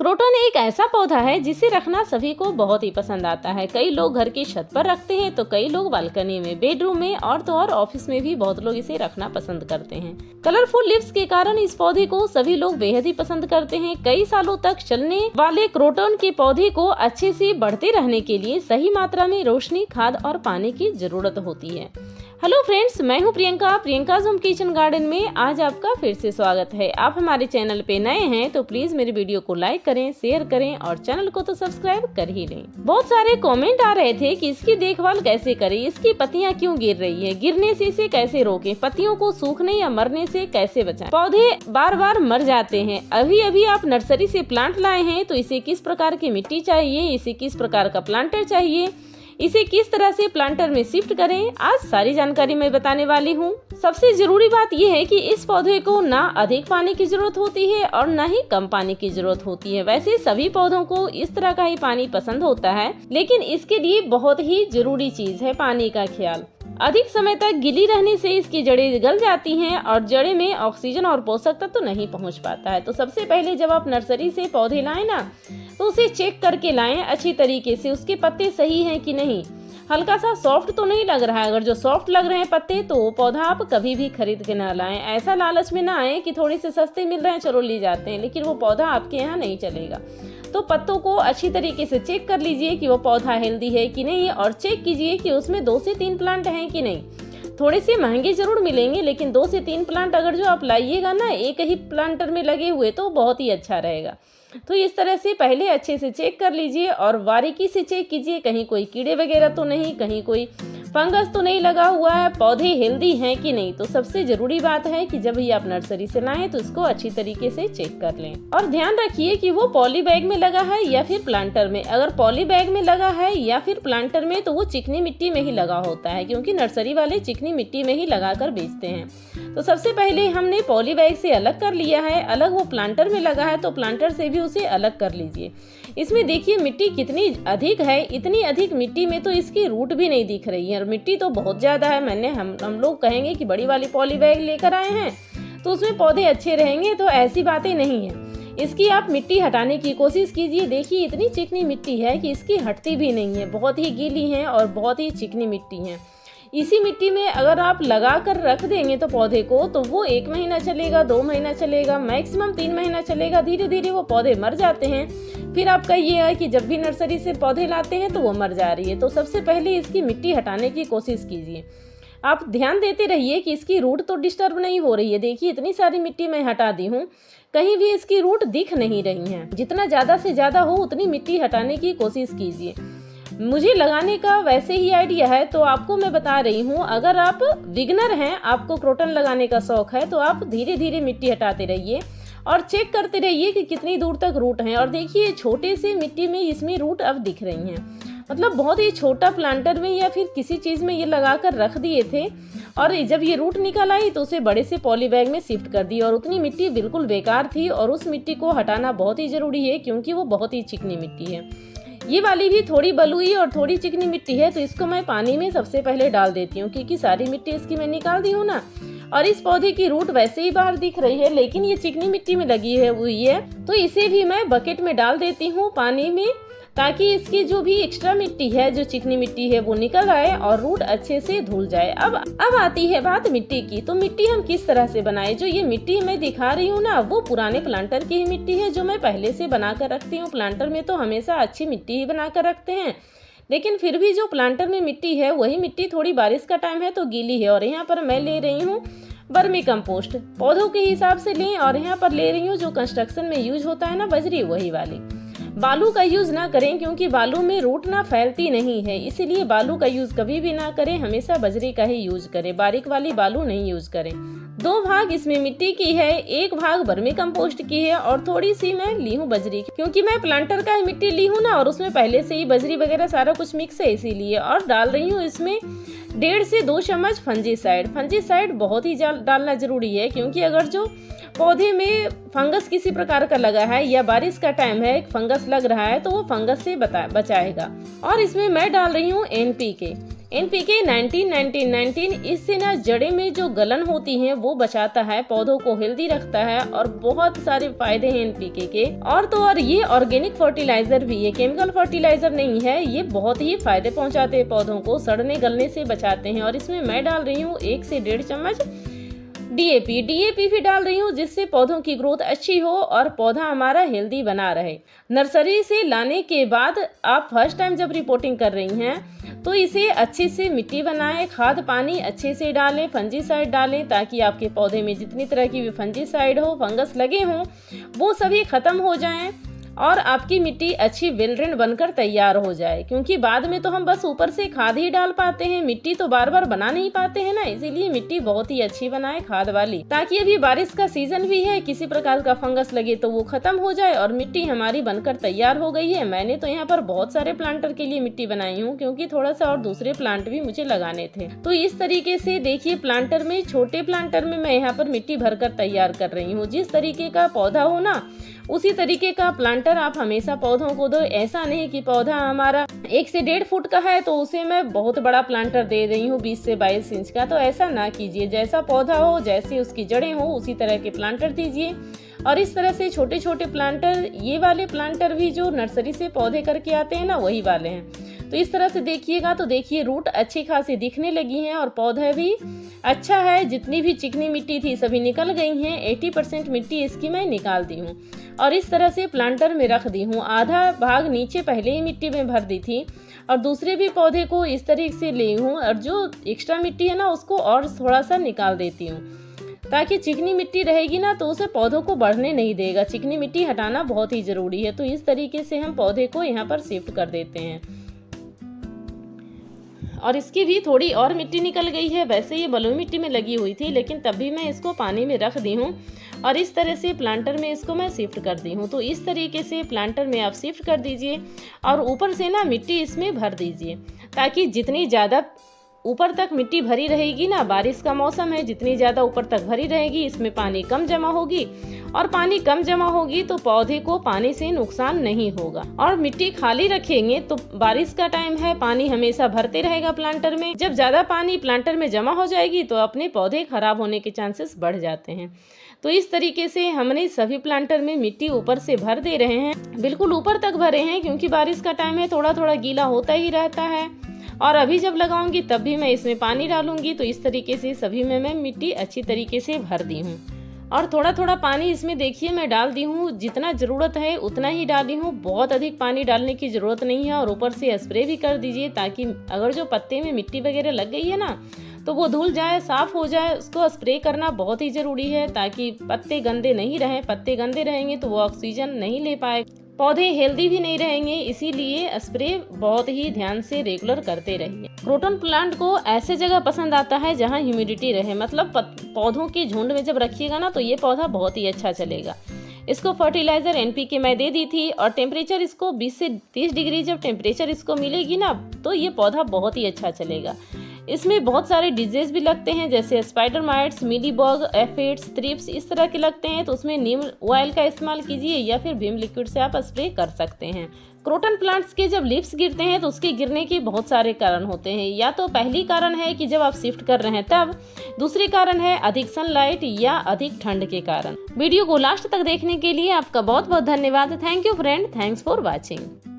Croton एक ऐसा पौधा है जिसे रखना सभी को बहुत ही पसंद आता है। कई लोग घर की छत पर रखते हैं तो कई लोग बालकनी में, बेडरूम में और तो और ऑफिस में भी बहुत लोग इसे रखना पसंद करते हैं। कलरफुल लीव्स के कारण इस पौधे को सभी लोग बेहद ही पसंद करते हैं। कई सालों तक चलने वाले क्रोटन के पौधे को अच्छे से बढ़ते रहने के लिए सही मात्रा में रोशनी, खाद और पानी की जरूरत होती है। हेलो फ्रेंड्स, मैं हूं प्रियंका। प्रियंकाज़ होम किचन गार्डन में आज आपका फिर से स्वागत है। आप हमारे चैनल पे नए हैं तो प्लीज मेरी वीडियो को लाइक करें, शेयर करें और चैनल को तो सब्सक्राइब कर ही लें। बहुत सारे कमेंट आ रहे थे कि इसकी देखभाल कैसे करें, इसकी पत्तियां क्यों गिर रही है, गिरने से इसे कैसे रोकें, पत्तियों को सूखने या मरने से कैसे बचाएं। पौधे बार बार मर जाते हैं। अभी आप नर्सरी से प्लांट लाए हैं तो इसे किस प्रकार की मिट्टी चाहिए, इसे किस प्रकार का प्लांटर चाहिए, इसे किस तरह से प्लांटर में शिफ्ट करें, आज सारी जानकारी मैं बताने वाली हूँ। सबसे जरूरी बात यह है कि इस पौधे को ना अधिक पानी की जरूरत होती है और ना ही कम पानी की जरूरत होती है। वैसे सभी पौधों को इस तरह का ही पानी पसंद होता है, लेकिन इसके लिए बहुत ही जरूरी चीज है पानी का ख्याल। अधिक समय तक गीली रहने से इसकी जड़ें गल जाती हैं और जड़ें में ऑक्सीजन और पोषक तत्व तो नहीं पहुंच पाता है। तो सबसे पहले जब आप नर्सरी से पौधे लाएं ना, तो उसे चेक करके लाएं अच्छी तरीके से, उसके पत्ते सही हैं कि नहीं, हल्का सा सॉफ्ट तो नहीं लग रहा है। अगर जो सॉफ्ट लग रहे हैं पत्ते तो वो पौधा आप कभी भी खरीद के ना लाएं। ऐसा लालच में ना आए कि थोड़े से सस्ते मिल रहे हैं चलो ले जाते हैं, लेकिन वो पौधा आपके यहाँ नहीं चलेगा। तो पत्तों को अच्छी तरीके से चेक कर लीजिए कि वो पौधा हेल्दी है कि नहीं, और चेक कीजिए कि उसमें 2 से 3 प्लांट हैं कि नहीं। थोड़े से महंगे जरूर मिलेंगे, लेकिन 2 से 3 प्लांट अगर जो आप लाइएगा ना एक ही प्लांटर में लगे हुए तो बहुत ही अच्छा रहेगा। तो इस तरह से पहले अच्छे से चेक कर लीजिए और बारीकी से चेक कीजिए, कहीं कोई कीड़े वगैरह तो नहीं, कहीं कोई फंगस तो नहीं लगा हुआ है, पौधे हेल्दी हैं कि नहीं। तो सबसे जरूरी बात है कि जब भी आप नर्सरी से लाएं तो इसको अच्छी तरीके से चेक कर लें और ध्यान रखिए कि वो पॉली बैग में लगा है या फिर प्लांटर में। अगर पॉली बैग में लगा है या फिर प्लांटर में तो वो चिकनी मिट्टी में ही लगा होता है, क्योंकि नर्सरी वाले चिकनी मिट्टी में ही लगा कर बेचते हैं। तो सबसे पहले हमने पॉली बैग से अलग कर लिया है, अलग वो प्लांटर में लगा है तो प्लांटर से भी उसे अलग कर लीजिए। इसमें देखिए मिट्टी कितनी अधिक है, इतनी अधिक मिट्टी में तो इसकी रूट भी नहीं दिख रही है और मिट्टी तो बहुत ज्यादा है। हम लोग कहेंगे कि बड़ी वाली पॉली बैग लेकर आए हैं तो उसमें पौधे अच्छे रहेंगे, तो ऐसी बातें नहीं है। इसकी आप मिट्टी हटाने की कोशिश कीजिए। देखिए इतनी चिकनी मिट्टी है कि इसकी हटती भी नहीं है, बहुत ही गीली है और बहुत ही चिकनी मिट्टी है। इसी मिट्टी में अगर आप लगा कर रख देंगे तो पौधे को, तो वो 1 महीना चलेगा, 2 महीना चलेगा, मैक्सिमम 3 महीना चलेगा। धीरे धीरे वो पौधे मर जाते हैं। फिर आपका ये है कि जब भी नर्सरी से पौधे लाते हैं तो वो मर जा रही है। तो सबसे पहले इसकी मिट्टी हटाने की कोशिश कीजिए। आप ध्यान देते रहिए कि इसकी रूट तो डिस्टर्ब नहीं हो रही है। देखिए इतनी सारी मिट्टी मैं हटा दी हूँ, कहीं भी इसकी रूट दिख नहीं रही है। जितना ज्यादा से ज्यादा हो उतनी मिट्टी हटाने की कोशिश कीजिए। मुझे लगाने का वैसे ही आइडिया है तो आपको मैं बता रही हूँ। अगर आप बिगनर हैं, आपको क्रोटन लगाने का शौक है, तो आप धीरे धीरे मिट्टी हटाते रहिए और चेक करते रहिए कि कितनी दूर तक रूट हैं। और देखिए छोटे से मिट्टी में इसमें रूट अब दिख रही हैं, मतलब बहुत ही छोटा प्लांटर में या फिर किसी चीज़ में ये लगा कर रख दिए थे और जब ये रूट निकल आई तो उसे बड़े से पॉली बैग में शिफ्ट कर दी और उतनी मिट्टी बिल्कुल बेकार थी और उस मिट्टी को हटाना बहुत ही ज़रूरी है, क्योंकि वो बहुत ही चिकनी मिट्टी है। ये वाली भी थोड़ी बलुई और थोड़ी चिकनी मिट्टी है, तो इसको मैं पानी में सबसे पहले डाल देती हूँ, क्योंकि सारी मिट्टी इसकी मैं निकाल दी हूँ ना। और इस पौधे की रूट वैसे ही बाहर दिख रही है, लेकिन ये चिकनी मिट्टी में लगी है हुई है, तो इसे भी मैं बकेट में डाल देती हूँ पानी में, ताकि इसकी जो भी एक्स्ट्रा मिट्टी है, जो चिकनी मिट्टी है, वो निकल आए और रूट अच्छे से धुल जाए। अब आती है बात मिट्टी की। तो मिट्टी हम किस तरह से बनाए। जो ये मिट्टी मैं दिखा रही हूँ ना, वो पुराने प्लांटर की ही मिट्टी है, जो मैं पहले से बना कर रखती हूँ। प्लांटर में तो हमेशा अच्छी मिट्टी ही बना कर रखते हैं, लेकिन फिर भी जो प्लांटर में मिट्टी है वही मिट्टी थोड़ी बारिश का टाइम है तो गीली है। और यहाँ पर मैं ले रही हूँ वर्मी कंपोस्ट, पौधों के हिसाब से लें। और यहाँ पर ले रही हूँ जो कंस्ट्रक्शन में यूज होता है ना, बजरी, वही वाली। बालू का यूज ना करें, क्योंकि बालू में रूट ना फैलती नहीं है, इसीलिए बालू का यूज कभी भी ना करें। हमेशा बजरी का ही यूज करें, बारीक वाली बालू नहीं यूज करें। 2 भाग इसमें मिट्टी की है, 1 भाग वर्मी कंपोस्ट की है और थोड़ी सी मैं ली हूँ बजरी की, क्योंकि मैं प्लांटर का ही मिट्टी ली हूँ ना और उसमें पहले से ही बजरी वगैरह सारा कुछ मिक्स है, इसीलिए। और डाल रही हूँ इसमें 1.5 से 2 चम्मच फंजीसाइड। फंजीसाइड बहुत ही डालना जरूरी है, क्योंकि अगर जो पौधे में फंगस किसी प्रकार का लगा है या बारिश का टाइम है, फंगस लग रहा है, तो वो फंगस से बचाएगा। और इसमें मैं डाल रही हूँ NPK। NPK 19-19-19 इससे ना जड़े में जो गलन होती है वो बचाता है, पौधों को हेल्दी रखता है और बहुत सारे फायदे हैं NPK के। और तो और ये ऑर्गेनिक फर्टिलाइजर भी है, केमिकल फर्टिलाइजर नहीं है। ये बहुत ही फायदे पहुंचाते हैं, पौधों को सड़ने गलने से बचाते हैं। और इसमें मैं डाल रही हूँ 1 से 1.5 चम्मच DAP भी डाल रही हूँ, जिससे पौधों की ग्रोथ अच्छी हो और पौधा हमारा हेल्दी बना रहे। नर्सरी से लाने के बाद आप फर्स्ट टाइम जब रिपोर्टिंग कर रही हैं तो इसे अच्छे से मिट्टी बनाएं, खाद पानी अच्छे से डालें, फंजीसाइड डालें, ताकि आपके पौधे में जितनी तरह की भी फंजीसाइड हो, फंगस लगे हों, वो सभी खत्म हो जाएं और आपकी मिट्टी अच्छी वेल ड्रेन बनकर तैयार हो जाए। क्योंकि बाद में तो हम बस ऊपर से खाद ही डाल पाते हैं, मिट्टी तो बार बार बना नहीं पाते हैं ना। इसीलिए मिट्टी बहुत ही अच्छी बनाए खाद वाली, ताकि अभी बारिश का सीजन भी है, किसी प्रकार का फंगस लगे तो वो खत्म हो जाए और मिट्टी हमारी बनकर तैयार हो गई है। मैंने तो यहाँ पर बहुत सारे प्लांटर के लिए मिट्टी बनाई हूँ, क्योंकि थोड़ा सा और दूसरे प्लांट भी मुझे लगाने थे। तो इस तरीके से देखिए, प्लांटर में, छोटे प्लांटर में मैं यहाँ पर मिट्टी भरकर तैयार कर रही हूँ। जिस तरीके का पौधा हो ना, उसी तरीके का प्लांटर आप हमेशा पौधों को दो। ऐसा नहीं कि पौधा हमारा 1 से 1.5 फुट का है तो उसे मैं बहुत बड़ा प्लांटर दे रही हूँ 20 से 22 इंच का, तो ऐसा ना कीजिए। जैसा पौधा हो, जैसे उसकी जड़ें हो, उसी तरह के प्लांटर दीजिए। और इस तरह से छोटे छोटे प्लांटर, ये वाले प्लांटर भी जो नर्सरी से पौधे करके आते हैं ना, वही वाले हैं। तो इस तरह से देखिएगा तो देखिए रूट अच्छी खासी दिखने लगी हैं और पौधा भी अच्छा है। जितनी भी चिकनी मिट्टी थी सभी निकल गई हैं। 80% मिट्टी इसकी मैं निकाल दी हूँ और इस तरह से प्लांटर में रख दी हूँ। आधा भाग नीचे पहले ही मिट्टी में भर दी थी और दूसरे भी पौधे को इस तरीके से ली हूँ, और जो एक्स्ट्रा मिट्टी है ना उसको और थोड़ा सा निकाल देती हूँ, ताकि चिकनी मिट्टी रहेगी ना तो उसे पौधों को बढ़ने नहीं देगा। चिकनी मिट्टी हटाना बहुत ही जरूरी है। तो इस तरीके से हम पौधे को यहाँ पर शिफ्ट कर देते हैं। और इसकी भी थोड़ी और मिट्टी निकल गई है। वैसे ये बलुई मिट्टी में लगी हुई थी, लेकिन तब भी मैं इसको पानी में रख दी हूँ और इस तरह से प्लांटर में इसको मैं शिफ्ट कर दी हूँ। तो इस तरीके से प्लांटर में आप शिफ्ट कर दीजिए और ऊपर से ना मिट्टी इसमें भर दीजिए, ताकि जितनी ज़्यादा ऊपर तक मिट्टी भरी रहेगी ना, बारिश का मौसम है, जितनी ज़्यादा ऊपर तक भरी रहेगी इसमें पानी कम जमा होगी, और पानी कम जमा होगी तो पौधे को पानी से नुकसान नहीं होगा। और मिट्टी खाली रखेंगे तो बारिश का टाइम है, पानी हमेशा भरते रहेगा प्लांटर में। जब ज़्यादा पानी प्लांटर में जमा हो जाएगी तो अपने पौधे खराब होने के चांसेस बढ़ जाते हैं। तो इस तरीके से हमने सभी प्लांटर में मिट्टी ऊपर से भर दे रहे हैं, बिल्कुल ऊपर तक भरे हैं, क्योंकि बारिश का टाइम है, थोड़ा थोड़ा गीला होता ही रहता है। और अभी जब लगाऊंगी तब भी मैं इसमें पानी डालूंगी। तो इस तरीके से सभी में मैं मिट्टी अच्छी तरीके से भर दी हूँ और थोड़ा थोड़ा पानी इसमें देखिए मैं डाल दी हूँ। जितना ज़रूरत है उतना ही डाली हूँ, बहुत अधिक पानी डालने की ज़रूरत नहीं है। और ऊपर से स्प्रे भी कर दीजिए, ताकि अगर जो पत्ते में मिट्टी वगैरह लग गई है ना तो वो धुल जाए, साफ़ हो जाए। उसको स्प्रे करना बहुत ही ज़रूरी है, ताकि पत्ते गंदे नहीं रहें। पत्ते गंदे रहेंगे तो वो ऑक्सीजन नहीं ले पाए, पौधे हेल्दी भी नहीं रहेंगे। इसीलिए स्प्रे बहुत ही ध्यान से रेगुलर करते रहिए। क्रोटन प्लांट को ऐसे जगह पसंद आता है जहां ह्यूमिडिटी रहे, मतलब पौधों के झुंड में जब रखिएगा ना तो ये पौधा बहुत ही अच्छा चलेगा। इसको फर्टिलाइजर NPK मैं दे दी थी और टेम्परेचर इसको 20 से 30 डिग्री जब टेम्परेचर इसको मिलेगी ना तो ये पौधा बहुत ही अच्छा चलेगा। इसमें बहुत सारे डिजीज भी लगते हैं, जैसे spider mites, mealybug, aphids, thrips, इस तरह के लगते हैं। तो उसमें नीम ऑयल का इस्तेमाल कीजिए या फिर भीम लिक्विड से आप स्प्रे कर सकते हैं। क्रोटन प्लांट्स के जब लीव्स गिरते हैं तो उसके गिरने के बहुत सारे कारण होते हैं। या तो पहली कारण है कि जब आप शिफ्ट कर रहे हैं तब, दूसरी कारण है अधिक सनलाइट या अधिक ठंड के कारण। वीडियो को लास्ट तक देखने के लिए आपका बहुत बहुत धन्यवाद। Thank you friend, thanks for watching.